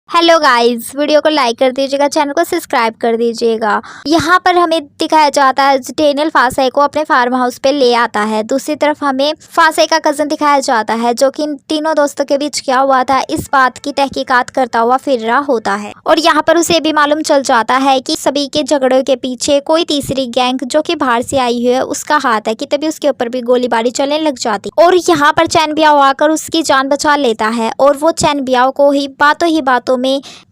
Hello guys, video को like कर दीजिएगा, चैनल को सब्सक्राइब कर दीजिएगा। यहाँ पर हमें दिखाया जाता है डेनियल फासाई को अपने फार्म हाउस पे ले आता है। दूसरी तरफ हमें फासाई का कजन दिखाया जाता है जो कि इन तीनों दोस्तों के बीच क्या हुआ था इस बात की तहकीकात करता हुआ फिर रहा होता है। और यहाँ पर उसे भी मालूम चल जाता है कि सभी के झगड़ों के पीछे कोई तीसरी गैंग जो कि बाहर से आई हुई है उसका हाथ है कि तभी उसके ऊपर भी गोलीबारी चलने लग जाती। और यहाँ पर चैन बियाओ आकर उसकी जान बचा लेता है और वो चैन बियाओ को ही बातों में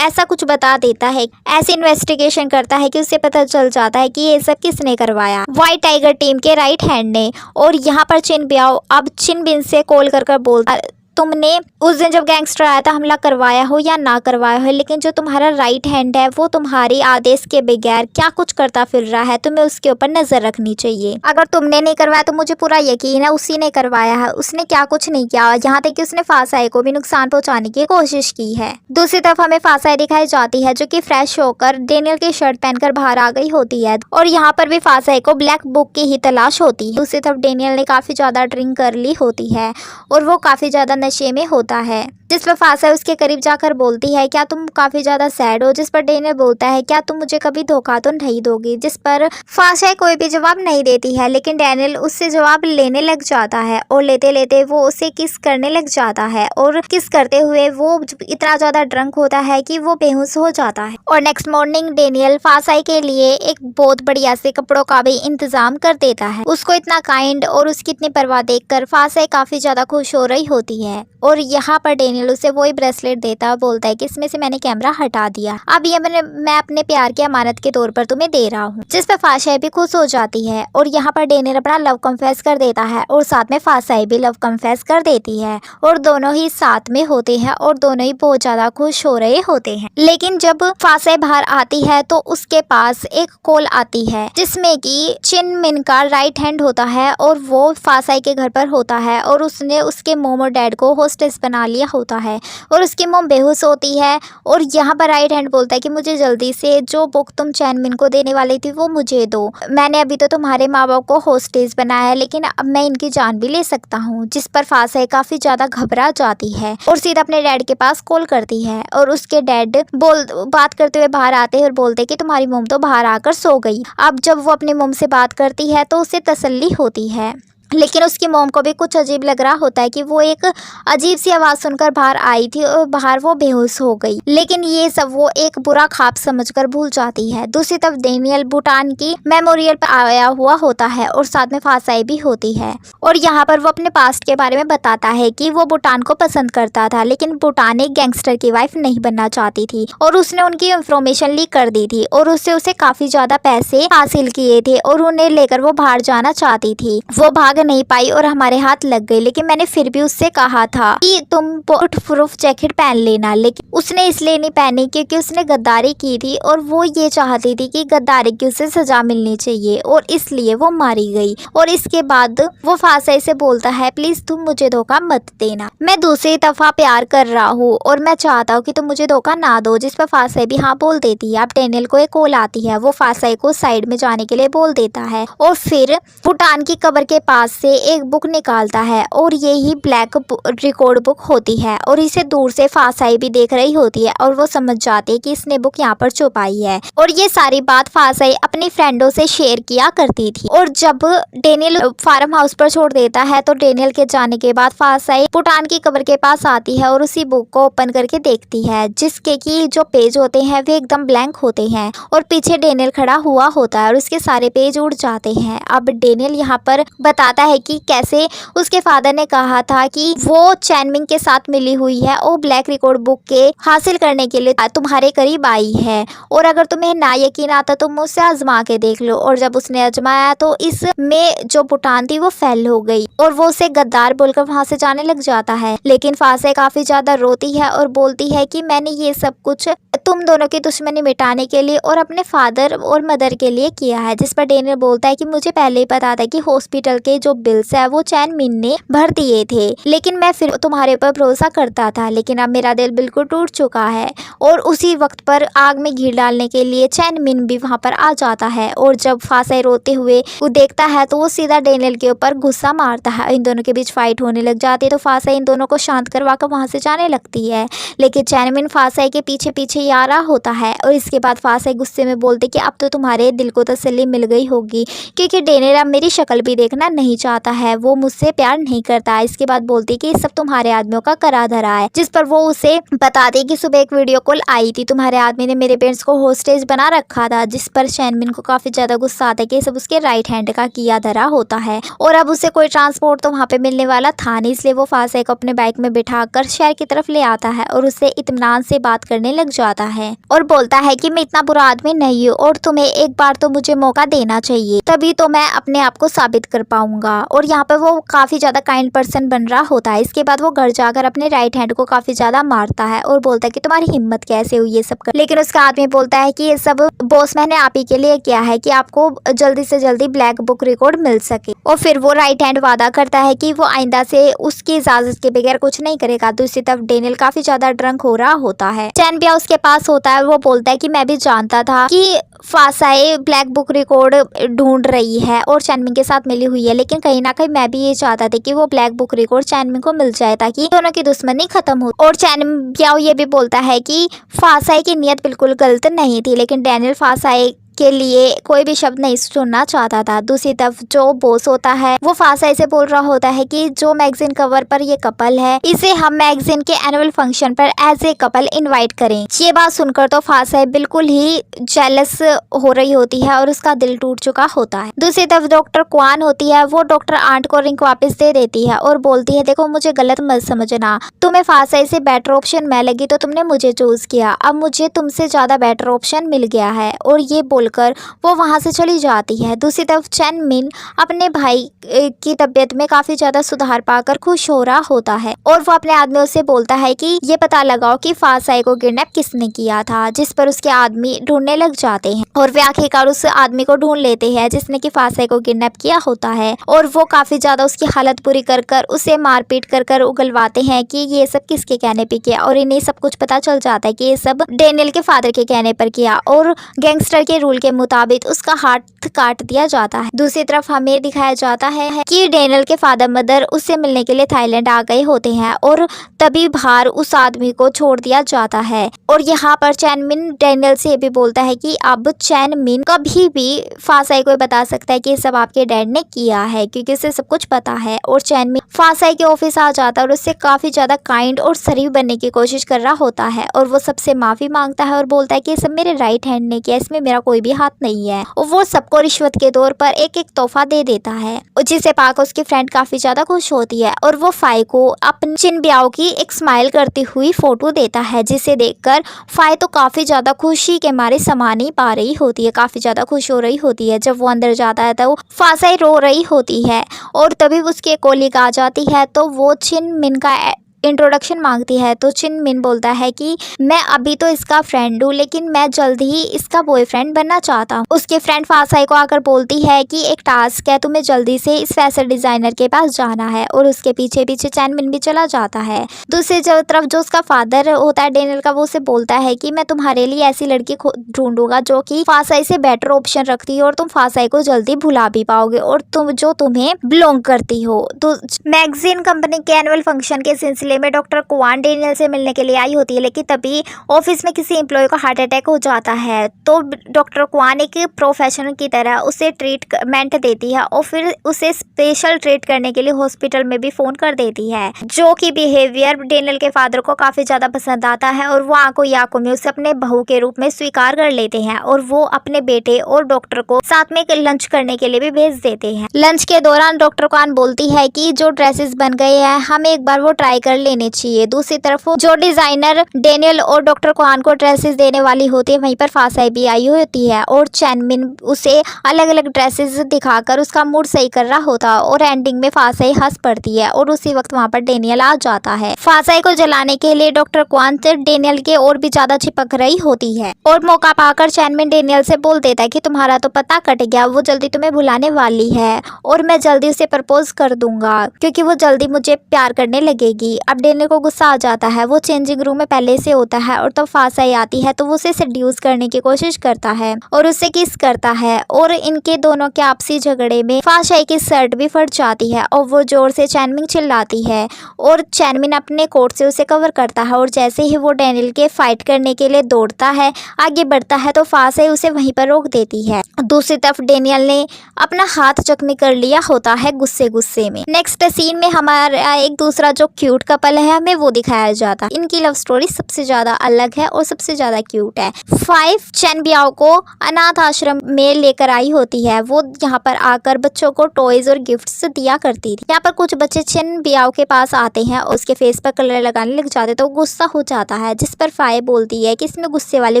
ऐसा कुछ बता देता है, ऐसे इन्वेस्टिगेशन करता है कि उसे पता चल जाता है कि ये सब किसने करवाया, व्हाइट टाइगर टीम के राइट हैंड ने। और यहाँ पर चिन बियाओ अब चिन बिन से कॉल कर बोलता, तुमने उस दिन जब गैंगस्टर आया था हमला करवाया हो या ना करवाया हो, लेकिन जो तुम्हारा राइट हैंड है वो तुम्हारी आदेश के बगैर क्या कुछ करता फिर रहा है, तुम्हें उसके ऊपर नजर रखनी चाहिए। अगर तुमने नहीं करवाया तो मुझे पूरा यकीन है उसी ने करवाया है। उसने क्या कुछ नहीं किया, यहाँ तक कि उसने फासाई को भी नुकसान पहुंचाने की कोशिश की है। दूसरी तरफ हमें फासाई दिखाई जाती है जो कि फ्रेश होकर डेनियल की शर्ट पहनकर बाहर आ गई होती है और यहाँ पर भी फासाई को ब्लैक बुक की ही तलाश होती है। दूसरी तरफ डेनियल ने काफी ज्यादा ड्रिंक कर ली होती है और वो काफी ज्यादा नशे में होता है, जिस पर फासाई उसके करीब जाकर बोलती है क्या तुम काफी ज्यादा सैड हो, जिस पर डेनियल बोलता है क्या तुम मुझे कभी धोखा तो नहीं दोगी, जिस पर फासाई कोई भी जवाब नहीं देती है। लेकिन डेनियल उससे जवाब लेने लग जाता है और लेते लेते वो उसे किस करने लग जाता है और किस करते हुए वो इतना ज्यादा ड्रंक होता है कि वो बेहोश हो जाता है। और नेक्स्ट मॉर्निंग डेनियल फासाई के लिए एक बहुत बढ़िया से कपड़ों का भी इंतजाम कर देता है। उसको इतना काइंड और उसकी इतनी परवाह देखकर फासाई काफी ज्यादा खुश हो रही होती है और यहाँ पर डेनियल उसे वही ब्रेसलेट देता है, बोलता है कि इसमें से मैंने कैमरा हटा दिया, अब ये मैं अपने प्यार की अमानत के तौर पर तुम्हें दे रहा हूँ, जिस पर फासाई भी खुश हो जाती है। और यहाँ पर डेनियल अपना लव कन्फेस कर देता है और साथ में फासाई भी लव कन्फेस कर देती है और दोनों ही साथ में होते हैं और दोनों ही बहुत ज्यादा खुश हो रहे होते हैं। लेकिन जब फासाई बाहर आती है तो उसके पास एक कॉल आती है जिसमें कि चिन मिन का राइट हैंड होता है और वो फासाई के घर पर होता है और उसने उसके मोम और डैड को होस्टेस बना लिया होता है और उसकी मोम बेहोश होती है। और यहाँ पर राइट हैंड बोलता है कि मुझे जल्दी से जो बुक तुम चैन मिन को देने वाली थी वो मुझे दो, मैंने अभी तो तुम्हारे माँ बाप को होस्टेस बनाया है लेकिन अब मैं इनकी जान भी ले सकता हूँ। जिस पर फासाई काफी ज्यादा घबरा जाती है और सीधा अपने डैड के पास कॉल करती है और उसके डैड बात करते हुए बाहर आते हैं और बोलते हैं कि तुम्हारी मोम तो बाहर आकर सो गई। अब जब वो अपनी मोम से बात करती है तो उसे तसल्ली होती है, लेकिन उसकी मोम को भी कुछ अजीब लग रहा होता है कि वो एक अजीब सी आवाज़ सुनकर बाहर आई थी और बाहर वो बेहोश हो गई। लेकिन ये सब वो एक बुरा ख्वाब समझकर भूल जाती है। दूसरी तरफ डेनियल भूटान की मेमोरियल पर आया हुआ होता है और साथ में फासाई भी होती है और यहाँ पर वो अपने पास्ट के बारे में बताता है कि वो भूटान को पसंद करता था लेकिन भूटान एक गैंगस्टर की वाइफ नहीं बनना चाहती थी और उसने उनकी इंफॉर्मेशन लीक कर दी थी और उससे उसे काफी ज्यादा पैसे हासिल किए थे और उन्हें लेकर वो बाहर जाना चाहती थी। वो भाग नहीं पाई और हमारे हाथ लग गई, लेकिन मैंने फिर भी उससे कहा था कि तुम बुलेट प्रूफ जैकेट पहन लेना, लेकिन उसने इसलिए नहीं पहनी क्योंकि उसने गद्दारी की थी और वो ये चाहती थी कि गद्दारी की उसे सजा मिलनी चाहिए और इसलिए वो मारी गई। और इसके बाद वो फासाई से बोलता है प्लीज तुम मुझे धोखा मत देना, मैं दूसरी दफा प्यार कर रहा हूँ और मैं चाहता हूँ कि तुम मुझे धोखा ना दो। जिस पर फासाई भी हाँ बोल देती है। अब डेनियल को एक कॉल आती है, वो फासाई को साइड में जाने के लिए बोल देता है और फिर भूटान की कब्र के पास से एक बुक निकालता है और ये ही ब्लैक रिकॉर्ड बुक होती है और इसे दूर से फासाई भी देख रही होती है और वो समझ जाती है कि इसने बुक यहाँ पर छुपाई है। और ये सारी बात फासाई अपनी फ्रेंडों से शेयर किया करती थी। और जब डेनियल फार्म हाउस पर छोड़ देता है तो डेनियल के जाने के बाद फासाई भूटान की कब्र के पास आती है और उसी बुक को ओपन करके देखती है जिसके की जो पेज होते हैं वे एकदम ब्लैंक होते हैं और पीछे डेनियल खड़ा हुआ होता है और उसके सारे पेज उड़ जाते हैं। अब डेनियल यहाँ पर बताता है कि कैसे उसके फादर ने कहा था कि वो चैन मिन के साथ मिली हुई है और ब्लैक रिकॉर्ड बुक के हासिल करने के लिए तुम्हारे करीब आई है और अगर तुम्हें ना यकीन आता तो मुझसे आजमा के देख लो। और जब उसने आजमाया तो इसमें जो भूटान थी वो फेल हो गई और वो उसे गद्दार बोलकर वहां से जाने लग जाता है। लेकिन फासाई काफी ज्यादा रोती है और बोलती है कि मैंने ये सब कुछ तुम दोनों की दुश्मनी मिटाने के लिए और अपने फादर और मदर के लिए किया है। जिस पर डेनियल बोलता है कि मुझे पहले ही पता था कि हॉस्पिटल के जो बिल्स है वो चैन मिन ने भर दिए थे, लेकिन मैं फिर तुम्हारे ऊपर भरोसा करता था, लेकिन अब मेरा दिल बिल्कुल टूट चुका है। और उसी वक्त पर आग में घी डालने के लिए चैन मिन भी वहाँ पर आ जाता है, और जब फासाई रोते हुए वो देखता है तो वो सीधा डेनियल के ऊपर गुस्सा मारता है। इन दोनों के बीच फाइट होने लग जाती है, तो फासाई इन दोनों को शांत करवा कर वहाँ से जाने लगती है, लेकिन चैन मिन फासाई के पीछे पीछे ही आ रहा होता है। और इसके बाद फासाई गुस्से में बोलते कि अब तो तुम्हारे दिल को तसल्ली मिल गई होगी, क्योंकि डेनियल अब मेरी शक्ल भी देखना नहीं चाहता है, वो मुझसे प्यार नहीं करता। इसके बाद बोलती कि सब तुम्हारे आदमियों का करा धरा है, जिस पर वो उसे बताती कि सुबह एक वीडियो कॉल आई थी, तुम्हारे आदमी ने मेरे पेरेंट्स को होस्टेज बना रखा था, जिस पर चैनमिन को काफी ज्यादा गुस्सा आता है कि सब उसके राइट हैंड का किया धरा होता है। और अब उसे कोई ट्रांसपोर्ट तो वहाँ पे मिलने वाला था नहीं, इसलिए वो फासाई को अपने बाइक में बिठाकर शहर की तरफ ले आता है और उससे इत्मीनान से बात करने लग जाता है और बोलता है कि मैं इतना बुरा आदमी नहीं हूँ और तुम्हें एक बार तो मुझे मौका देना चाहिए, तभी तो मैं अपने आप को साबित कर पाऊंगा। और यहाँ पे वो काफी ज्यादा काइंड पर्सन बन रहा होता है। इसके बाद वो घर जाकर अपने राइट हैंड को काफी ज्यादा मारता है और बोलता है कि तुम्हारी हिम्मत कैसे हुई ये सब कर। लेकिन उसका आदमी बोलता है कि ये सब बॉस मैंने आप ही के लिए किया है कि आपको जल्दी से जल्दी ब्लैक बुक रिकॉर्ड मिल सके। और फिर वो राइट हैंड वादा करता है कि वो आइंदा से उसकी इजाजत के बगैर कुछ नहीं करेगा। दूसरी तरफ डेनियल काफी ज्यादा ड्रंक हो रहा होता है। चैन बिया उसके पास होता है, वो बोलता है कि मैं भी जानता था कि फासाई ब्लैक बुक रिकॉर्ड ढूंढ रही है और चैनमिन के साथ मिली हुई है, लेकिन कहीं ना कहीं मैं भी ये चाहता था कि वो ब्लैक बुक रिकॉर्ड चैनमिन को मिल जाए ताकि दोनों की दुश्मनी खत्म हो। और चैन बिया ये भी बोलता है कि फासाई की नीयत बिल्कुल गलत नहीं थी, लेकिन डेनियल फासाई के लिए कोई भी शब्द नहीं सुनना चाहता था। दूसरी तरफ जो बॉस होता है वो फासाई से बोल रहा होता है कि जो मैगजीन कवर पर ये कपल है इसे हम मैगजीन के एनुअल फंक्शन पर एज ए कपल इनवाइट करें। ये बात सुनकर तो फासाई बिल्कुल ही जेलस हो रही होती है और उसका दिल टूट चुका होता है। दूसरी तरफ डॉक्टर क्वान होती है, वो डॉक्टर आंट को रिंग वापस दे देती है और बोलती है देखो मुझे गलत मत समझना, तुम्हें फासाई से बेटर ऑप्शन मैं लगी तो तुमने मुझे चूज किया, अब मुझे तुमसे ज्यादा बेटर ऑप्शन मिल गया है। और ये कर वो वहां से चली जाती है। दूसरी तरफ चैन मिन अपने भाई की तबीयत में काफी ज्यादा सुधार पाकर खुश हो रहा होता है और वो अपने आदमियों से बोलता है कि ये पता लगाओ कि फासाई को किडनैप किसने किया था, जिस पर उसके आदमी ढूंढने लग जाते हैं और वे आखिरकार उस आदमी को ढूंढ लेते हैं जिसने कि फासाई को किडनैप किया होता है। और वो काफी ज्यादा उसकी हालत बुरी कर कर उसे मारपीट कर कर उगलवाते हैं कि ये सब किसके कहने पे किया, और इन्हें सब कुछ पता चल जाता है कि ये सब डेनियल के फादर के कहने पर किया और गैंगस्टर के रूल के मुताबिक उसका हाथ काट दिया जाता है। दूसरी तरफ हमें दिखाया जाता है कि डेनियल के फादर मदर उससे मिलने के लिए थाईलैंड आ गए होते हैं और तभी बाहर उस आदमी को छोड़ दिया जाता है। और यहाँ पर चैनमिन डेनियल से भी बोलता है कि अब चैनमिन कभी भी फासाई को बता सकता है कि ये सब आपके डैड ने किया है, क्योंकि उसे सब कुछ पता है। और चैनमिन फासाई के ऑफिस आ जाता है और उससे काफी ज्यादा काइंड और शरीफ बनने की कोशिश कर रहा होता है और वो सबसे माफी मांगता है और बोलता है कि ये सब मेरे राइट हैंड ने किया, इसमें मेरा कोई भी हाथ नहीं है। और वो सबको रिश्वत के तौर पर एक एक तोहफा दे देता है, जिसे पाकर उसकी फ्रेंड काफी ज्यादा खुश होती है और वो फाई को अपनी चिन ब्याओ की एक स्माइल करती हुई फोटो देता है, जिसे देखकर फाई तो काफी ज्यादा खुशी के मारे समा नहीं पा रही होती है, काफी ज्यादा खुश हो रही होती है। जब वो अंदर जाता है तो फासाई रो रही होती है और तभी उसके कोलिग आ जाती है तो वो चिन मिन का इंट्रोडक्शन मांगती है। तो चिन मिन बोलता है कि मैं अभी तो इसका फ्रेंड हूँ, लेकिन मैं जल्द ही इसका बॉयफ्रेंड बनना चाहता हूँ। उसके फ्रेंड फासाई को आकर बोलती है कि एक टास्क है, तुम्हें जल्दी से इस फैशन डिजाइनर के पास जाना है और उसके पीछे पीछे चैन मिन भी चला जाता है। दूसरी तरफ जो उसका फादर होता है डेनियल का, वो उसे बोलता है कि मैं तुम्हारे लिए ऐसी लड़की ढूंढूंगा जो कि फासाई से बेटर ऑप्शन रखती है और तुम फासाई को जल्दी भुला भी पाओगे और तुम जो तुम्हें बिलोंग करती हो। तो मैगजीन कंपनी के एनुअल फंक्शन के सिलसिले में डॉक्टर क्वान डेनियल से मिलने के लिए आई होती है, लेकिन तभी ऑफिस में किसी एम्प्लॉय को हार्ट अटैक हो जाता है। तो डॉक्टर क्वान एक प्रोफेशनल की तरह उसे ट्रीटमेंट देती है और फिर उसे स्पेशल ट्रीट करने के लिए हॉस्पिटल में भी फोन कर देती है, जो कि बिहेवियर डेनियल के फादर को काफी ज्यादा पसंद आता है और वो आंखों में उसे अपने बहू के रूप में स्वीकार कर लेते हैं और वो अपने बेटे और डॉक्टर को साथ में लंच करने के लिए भी भेज देते हैं। लंच के दौरान डॉक्टर क्वान बोलती है कि जो ड्रेसेस बन गए हैं हम एक बार वो ट्राई कर कर लेने चाहिए। दूसरी तरफ जो डिजाइनर डेनियल और डॉक्टर क्वान को ड्रेसेस देने वाली होती है वहीं पर फासाई भी आई होती है और चैनमिन उसे अलग अलग ड्रेसेस दिखाकर उसका मूड सही कर रहा होता है और एंडिंग में फासाई हंस पड़ती है और उसी वक्त वहां पर डेनियल आ जाता है। फासाई को जलाने के लिए डॉक्टर क्वान डेनियल के और भी ज्यादा चिपक रही होती है और मौका पाकर चैनमिन डेनियल से बोल देता है कि तुम्हारा तो पता कट गया, वो जल्दी तुम्हें भुलाने वाली है और मैं जल्दी उसे प्रपोज कर दूंगा क्योंकि वो जल्दी मुझे प्यार करने लगेगी। अब डेनियल को गुस्सा आ जाता है, वो चेंजिंग रूम में पहले से होता है और तब फासाई आती है तो वो उसे सेड्यूस करने की कोशिश करता है और उससे किस करता है और इनके दोनों के आपसी झगड़े में फासाई की शर्ट भी फट जाती है और वो जोर से चैनमिन चिल्लाती है और चैनमिन अपने कोट से उसे कवर करता है और जैसे ही वो डेनियल के फाइट करने के लिए दौड़ता है आगे बढ़ता है तो फासाई उसे वहीं पर रोक देती है। दूसरी तरफ डेनियल ने अपना हाथ जख्मी कर लिया होता है गुस्से गुस्से में। नेक्स्ट सीन में हमारा एक दूसरा जो क्यूट कपल है हमें वो दिखाया जाता है। इनकी लव स्टोरी सबसे ज्यादा अलग है और सबसे ज्यादा क्यूट है। 5 चैन बियाओ को अनाथ आश्रम में लेकर आई होती है। वो यहाँ पर आकर बच्चों को टॉयज और गिफ्ट्स दिया करती थी। यहाँ पर कुछ बच्चे चैन बियाओ के पास आते हैं और उसके फेस पर कलर लगाने लग जाते तो गुस्सा हो जाता है, जिस पर फाये बोलती है कि इसमें गुस्से वाली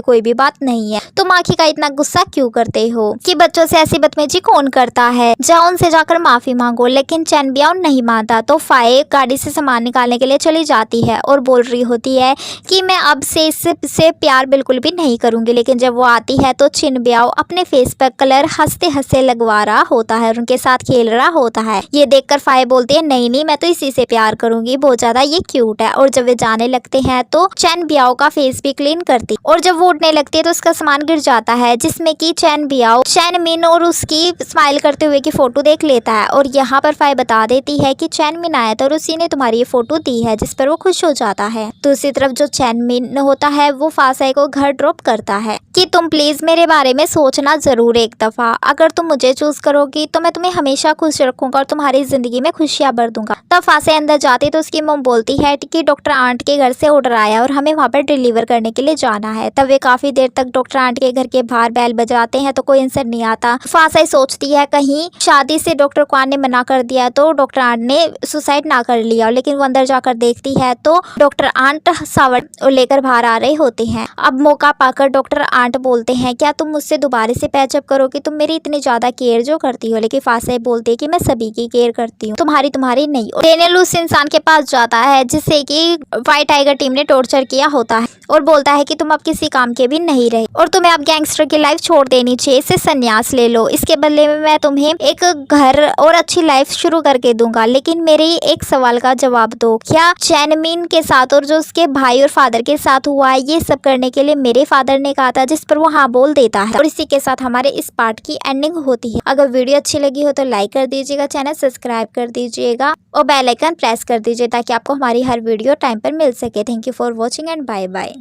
कोई भी बात नहीं है, तुम आखिर का इतना गुस्सा क्यों करते हो कि बच्चों से ऐसी बदतमीजी कौन करता है, जाओ उनसे जाकर माफी मांगो। लेकिन चैन बियाओ नहीं मानता तो फाये गाड़ी से सामान निकालने के लिए चली जाती है और बोल रही होती है कि मैं अब से इससे प्यार बिल्कुल भी नहीं करूंगी। लेकिन जब वो आती है तो चिन बियाओ अपने फेस पर कलर हंसते हंसते लगवा रहा होता है और उनके साथ खेल रहा होता है। ये देखकर फाये बोलती है नहीं नहीं मैं तो इसी से प्यार करूंगी, बहुत ज्यादा ये क्यूट है। और जब वे जाने लगते हैं तो चैन बियाओ का फेस भी क्लीन करती और जब वो उड़ने लगती है तो उसका सामान गिर जाता है जिसमें कि चैन बियाओ चैन मिन और उसकी स्माइल करते हुए की फोटो देख लेता है और यहाँ पर फाये बता देती है कि चैन मिन आया था और उसी ने तुम्हारी ये फोटो दी है, जिस पर वो खुश हो जाता है। दूसरी तरफ जो चैन मिन होता है वो फासाई को घर ड्रॉप करता है कि तुम प्लीज मेरे बारे में सोचना जरूर एक दफा, अगर तुम मुझे चूज करोगी तो मैं तुम्हें हमेशा खुश रखूंगा और तुम्हारी जिंदगी में खुशियां भर दूंगा। तब फासाई अंदर जाती तो उसकी मम बोलती है कि डॉक्टर आंट के घर से ऑर्डर आया और हमें वहां पर डिलीवर करने के लिए जाना है। तब वे काफी देर तक डॉक्टर आंट के घर के बाहर बैल बजाते हैं तो कोई आंसर नहीं आता। फासाई सोचती है कहीं शादी से डॉक्टर क्वान ने मना कर दिया तो डॉक्टर आंट ने सुसाइड ना कर लिया, लेकिन वो अंदर जाकर देखती है तो डॉक्टर आंट सावर लेकर बाहर आ रहे होते हैं। अब मौका पाकर डॉक्टर आंट बोलते हैं क्या तुम मुझसे दोबारा से पैचअप करोगी, तुम मेरी इतनी ज्यादा केयर जो करती हो। लेकिन फासाई बोलती है कि मैं सभी की केयर करती हूँ, तुम्हारी नहीं। डेनियल उस इंसान के पास जाता है जिससे कि व्हाइट टाइगर टीम ने टॉर्चर किया होता है और बोलता है कि तुम अब किसी काम के भी नहीं रहे और तुम्हें अब गैंगस्टर की लाइफ छोड़ देनी चाहिए, इससे संन्यास ले लो, इसके बदले में मैं तुम्हें एक घर और अच्छी लाइफ शुरू करके दूंगा। लेकिन मेरे एक सवाल का जवाब दो, क्या चैनमिन के साथ और जो उसके भाई और फादर के साथ हुआ है ये सब करने के लिए मेरे फादर ने कहा था, जिस पर वो हाँ बोल देता है। और इसी के साथ हमारे इस पार्ट की एंडिंग होती है। अगर वीडियो अच्छी लगी हो तो लाइक कर दीजिएगा, चैनल सब्सक्राइब कर दीजिएगा और बेल आइकन प्रेस कर दीजिए ताकि आपको हमारी हर वीडियो टाइम पर मिल सके। Thank you for watching and bye bye.